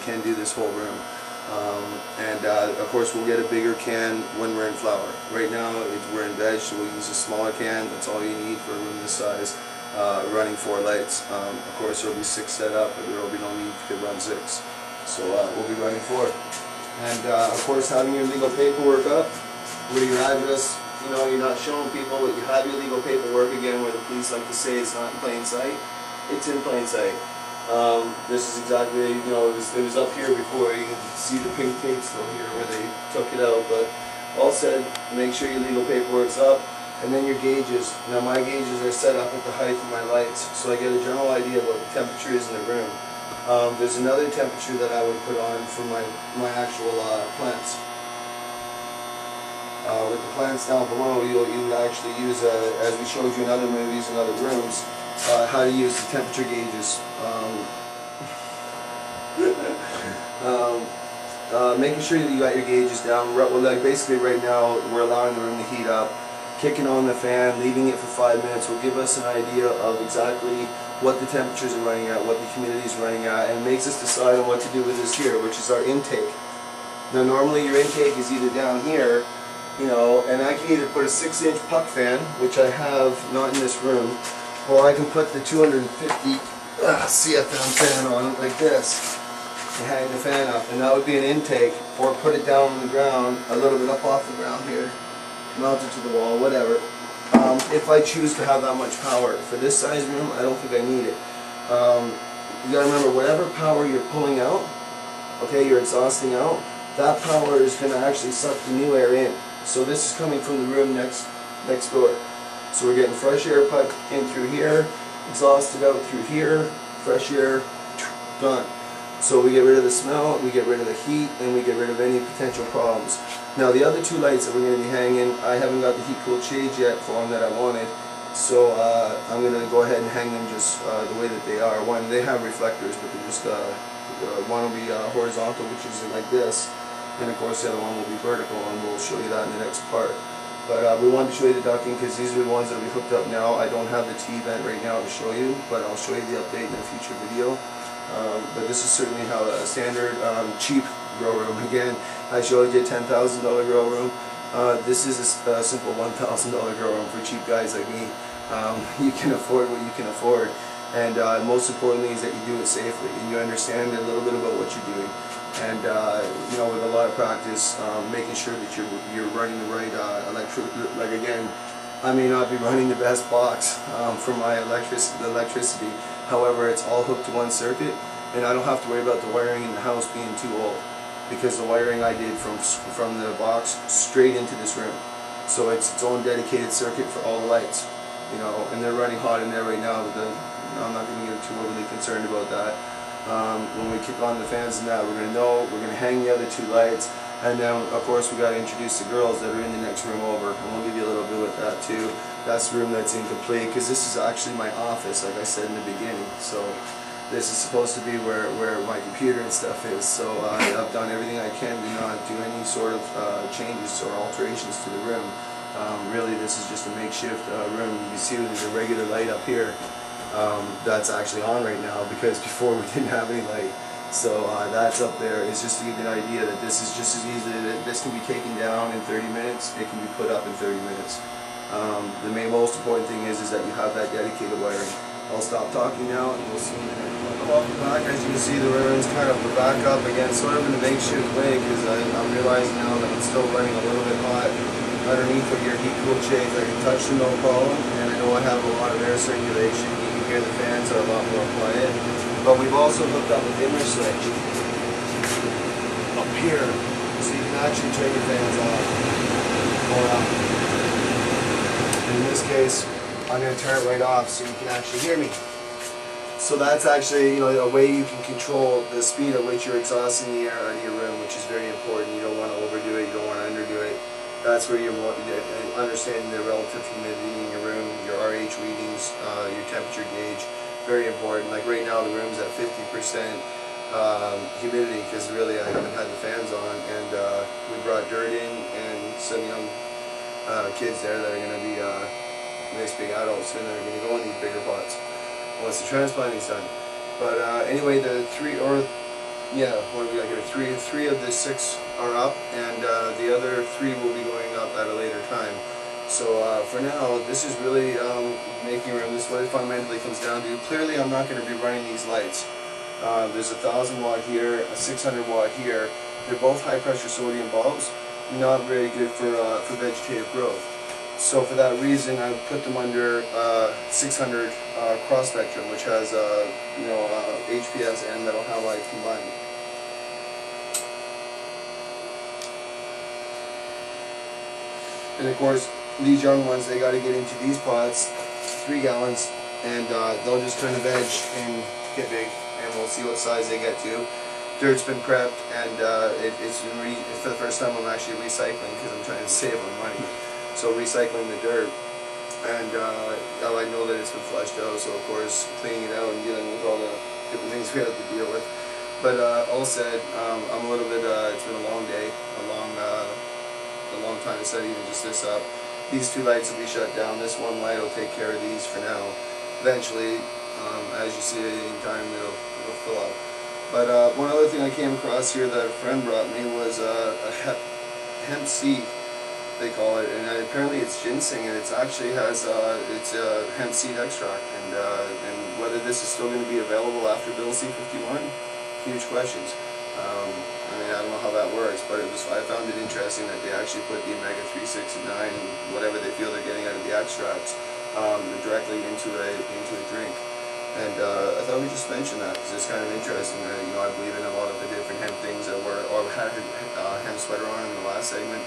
can do this whole room. Of course we'll get a bigger can when we're in flower. Right now we're in veg, so we'll use a smaller can. That's all you need for a room this size, running 4 lights. Of course there will be 6 set up, but there will be no need to run 6. So we'll be running 4. And of course having your legal paperwork up, where your address, you know, you're not showing people, but you have your legal paperwork again, where the police like to say it's not in plain sight. It's in plain sight. This is exactly, you know, it was up here before. You can see the pink tape still here where they took it out. But all said, make sure your legal paperwork's up, and then your gauges. Now my gauges are set up at the height of my lights, so I get a general idea of what the temperature is in the room. There's another temperature that I would put on for my actual plants. With the plants down below, you actually use, as we showed you in other movies and other rooms, how to use the temperature gauges. Making sure that you got your gauges down. Like basically right now we're allowing the room to heat up. Kicking on the fan, leaving it for 5 minutes will give us an idea of exactly what the temperatures are running at, what the humidity is running at, and makes us decide on what to do with this here, which is our intake. Now normally your intake is either down here, you know, and I can either put a 6-inch puck fan, which I have not in this room, or I can put the 250 CFM fan on like this and hang the fan up, and that would be an intake, or put it down on the ground, a little bit up off the ground here, mount it to the wall, whatever. If I choose to have that much power. For this size room, I don't think I need it. You gotta remember, whatever power you're pulling out, okay, you're exhausting out, that power is gonna actually suck the new air in. So this is coming from the room next door. So we're getting fresh air piped in through here, exhausted out through here, fresh air, done. So we get rid of the smell, we get rid of the heat, and we get rid of any potential problems. Now the other 2 lights that we're going to be hanging, I haven't got the heat-cooled shades yet for them that I wanted, so I'm going to go ahead and hang them just the way that they are. One, they have reflectors, but they're just, one will be horizontal, which is like this, and of course the other one will be vertical, and we'll show you that in the next part. But we wanted to show you the ducting because these are the ones that will be hooked up now. I don't have the T-vent right now to show you, but I'll show you the update in a future video. But this is certainly how a standard cheap grow room. Again, I showed you a $10,000 grow room. This is a simple $1,000 grow room for cheap guys like me. You can afford what you can afford, and most importantly is that you do it safely and you understand a little bit about what you're doing. And you know, with a lot of practice, making sure that you're running the right like again, I may not be running the best box for my electricity. However, it's all hooked to one circuit, and I don't have to worry about the wiring in the house being too old, because the wiring I did from the box straight into this room. So it's its own dedicated circuit for all the lights, you know, and they're running hot in there right now. But I'm not going to get too overly concerned about that. When we kick on the fans and that, we're going to know, we're going to hang the other 2 lights, and then of course we got to introduce the girls that are in the next room over, and we'll give you a little bit with that too. That's the room that's incomplete, because this is actually my office, like I said in the beginning. So this is supposed to be where my computer and stuff is. So I've done everything I can to not do any sort of changes or alterations to the room. Really, this is just a makeshift room. You can see there's a regular light up here. That's actually on right now, because before we didn't have any light. So that's up there. It's just to give you an idea that this is just as easy, that this can be taken down in 30 minutes, it can be put up in 30 minutes. The most important thing is that you have that dedicated wiring. I'll stop talking now and we'll see you in a minute. Welcome back. As you can see, the room's kind of back up again, sort of in a makeshift way, because I'm realizing now that it's still running a little bit hot underneath with your heat-cooled shades. I can touch them no problem, and I know I have a lot of air circulation. You can hear the fans are a lot more quiet. But we've also hooked up a dimmer switch up here, so you can actually turn your fans off or up. In this case, I'm going to turn it right off so you can actually hear me. So that's actually, you know, a way you can control the speed at which you're exhausting the air out of your room, which is very important. You don't want to overdo it, you don't want to underdo it. That's where you're understanding the relative humidity in your room, your RH readings, your temperature gauge, very important. Like right now the room's at 50% humidity, because really I haven't had the fans on, and we brought dirt in and some young kids there that are going to be nice big adults, and they're going to go in these bigger pots once the transplanting's done. But anyway, the Yeah, what do we got here? Three of the 6 are up, and the other 3 will be going up at a later time. So for now, this is really making room. This is what it fundamentally comes down to. Clearly, I'm not going to be running these lights. There's a 1000 watt here, a 600 watt here. They're both high pressure sodium bulbs, not very good for vegetative growth. So for that reason, I put them under 600 cross spectrum, which has HPS and metal halide combined. And of course, these young ones, they got to get into these pots, 3 gallons, and they'll just turn the veg and get big, and we'll see what size they get to. Dirt's been prepped, and it's for the first time I'm actually recycling, because I'm trying to save on money. So recycling the dirt, and I know that it's been flushed out, so of course cleaning it out and dealing with all the different things we have to deal with. But all said, I'm a little bit, it's been a long day, a long time to set even just this up. These 2 lights will be shut down. This one light will take care of these for now. Eventually, as you see it in time, it'll fill up. But one other thing I came across here that a friend brought me was a hemp seed, they call it, and apparently it's ginseng, and it actually has it's hemp seed extract, and whether this is still going to be available after Bill C-51, huge questions. I mean, I don't know how that works, but I found it interesting that they actually put the omega-3, 6, and 9, and whatever they feel they're getting out of the extracts, directly into a drink. And I thought we'd just mention that, because it's kind of interesting that, I believe in a lot of the different hemp things that had hemp sweater on in the last segment.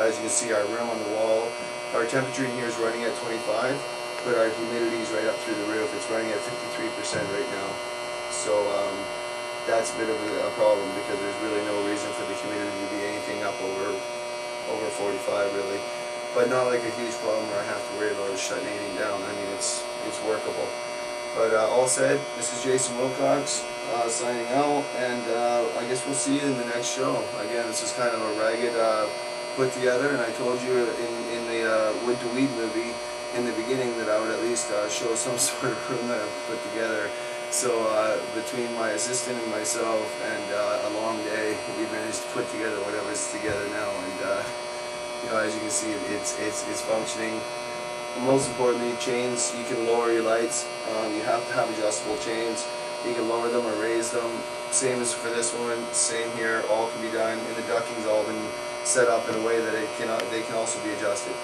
As you can see, our room on the wall, our temperature in here is running at 25, but our humidity is right up through the roof. It's running at 53% right now. So that's a bit of a problem, because there's really no reason for the humidity to be anything up over 45 really. But not like a huge problem where I have to worry about it shutting anything down. I mean, it's workable. But all said, this is Jason Wilcox signing out, and I guess we'll see you in the next show. Again, this is kind of a ragged put together, and I told you in the Wood to Weed movie in the beginning that I would at least show some sort of room that I've put together. So between my assistant and myself and a long day, we managed to put together whatever's together now, and as you can see, it's functioning. Most importantly, chains, you can lower your lights. You have to have adjustable chains. You can lower them or raise them. Same as for this one, same here, all can be done, and the ducking's all been set up in a way that they can also be adjusted.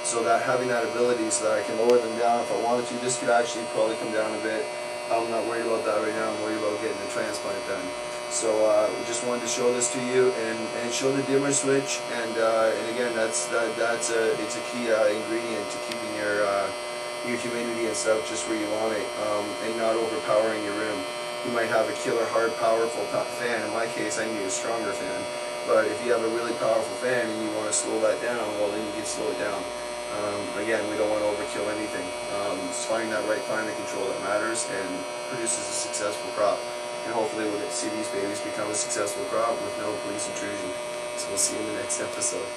So that having that ability so that I can lower them down if I wanted to, this could actually probably come down a bit. I'm not worried about that right now. I'm worried about getting the transplant done. So we just wanted to show this to you and show the dimmer switch. And again, it's a key ingredient to keeping your humidity and stuff just where you want it, and not overpowering your room. You might have a killer, hard, powerful fan. In my case, I need a stronger fan. But if you have a really powerful fan and you want to slow that down, well, then you can slow it down. Again, we don't want to overkill anything. It's finding that right climate control that matters and produces a successful crop. And hopefully we'll get to see these babies become a successful crop with no police intrusion. So we'll see you in the next episode.